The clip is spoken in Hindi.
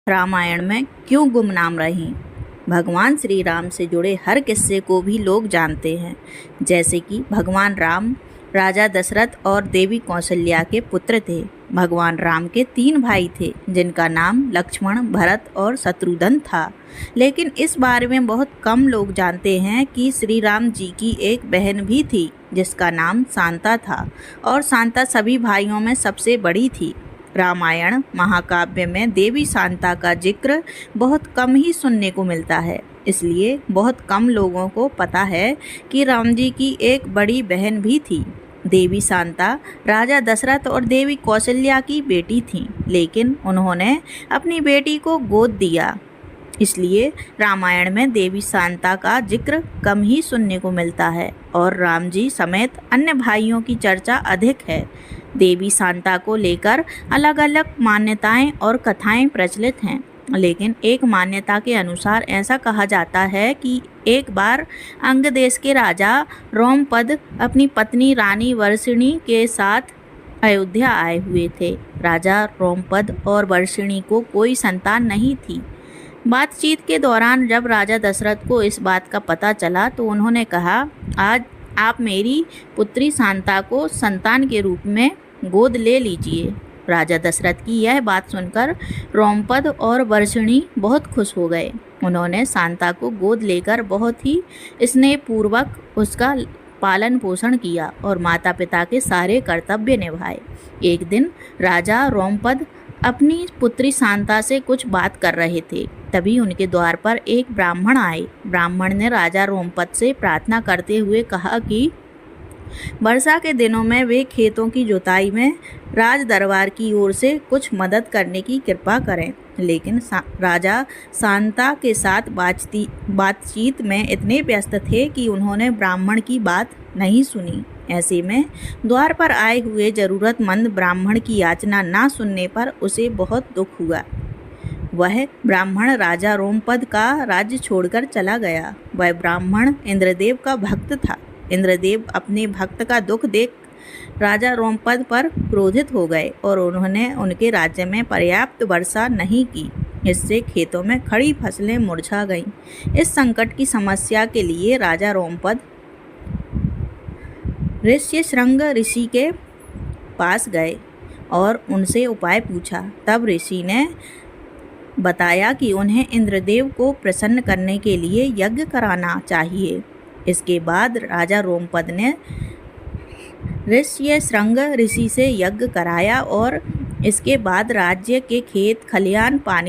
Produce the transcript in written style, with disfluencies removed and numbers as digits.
रामायण में क्यों गुमनाम रहीं। भगवान श्री राम से जुड़े हर किस्से को भी लोग जानते हैं, जैसे कि भगवान राम राजा दशरथ और देवी कौशल्या के पुत्र थे। भगवान राम के 3 भाई थे, जिनका नाम लक्ष्मण, भरत और शत्रुघ्न था। लेकिन इस बारे में बहुत कम लोग जानते हैं कि श्री राम जी की एक बहन भी थी, जिसका नाम शांता था, और शांता सभी भाइयों में सबसे बड़ी थी। रामायण महाकाव्य में देवी शांता का जिक्र बहुत कम ही सुनने को मिलता है, इसलिए बहुत कम लोगों को पता है कि राम जी की एक बड़ी बहन भी थी। देवी शांता राजा दशरथ और देवी कौशल्या की बेटी थीं, लेकिन उन्होंने अपनी बेटी को गोद दिया, इसलिए रामायण में देवी शांता का जिक्र कम ही सुनने को मिलता है और राम जी समेत अन्य भाइयों की चर्चा अधिक है। देवी शांता को लेकर अलग अलग मान्यताएं और कथाएं प्रचलित हैं, लेकिन एक मान्यता के अनुसार ऐसा कहा जाता है कि एक बार अंग देश के राजा रोमपद अपनी पत्नी रानी वर्षिणी के साथ अयोध्या आए हुए थे। राजा रोमपद और वर्षिणी को कोई संतान नहीं थी। बातचीत के दौरान जब राजा दशरथ को इस बात का पता चला तो उन्होंने कहा, आज आप मेरी पुत्री शांता को संतान के रूप में गोद ले लीजिए। राजा दशरथ की यह बात सुनकर रोमपद और वर्षिणी बहुत खुश हो गए। उन्होंने शांता को गोद लेकर बहुत ही स्नेहपूर्वक उसका पालन पोषण किया और माता पिता के सारे कर्तव्य निभाए। एक दिन राजा रोमपद अपनी पुत्री शांता से कुछ बात कर रहे थे, तभी उनके द्वार पर एक ब्राह्मण आए। ब्राह्मण ने राजा रोमपद से प्रार्थना करते हुए कहा कि वर्षा के दिनों में वे खेतों की जुताई में राज दरबार की ओर से कुछ मदद करने की कृपा करें। लेकिन राजा शांता के साथ बातचीत में इतने व्यस्त थे कि उन्होंने ब्राह्मण की बात नहीं सुनी। ऐसे में द्वार पर आए हुए जरूरतमंद ब्राह्मण की याचना ना सुनने पर उसे बहुत दुख हुआ। वह ब्राह्मण राजा रोमपद का राज्य छोड़कर चला गया। वह ब्राह्मण इंद्रदेव का भक्त था। इंद्रदेव अपने भक्त का दुख देख राजा रोमपद पर क्रोधित हो गए और उन्होंने उनके राज्य में पर्याप्त वर्षा नहीं की। इससे खेतों में खड़ी फसलें मुरझा गईं। इस संकट की समस्या के लिए राजा रोमपद ऋष्यशृंग ऋषि के पास गए और उनसे उपाय पूछा। तब ऋषि ने बताया कि उन्हें इंद्रदेव को प्रसन्न करने के लिए यज्ञ कराना चाहिए। इसके बाद राजा रोमपद ने ऋष्यशृंग ऋषि से यज्ञ कराया और इसके बाद राज्य के खेत खलिहान पानी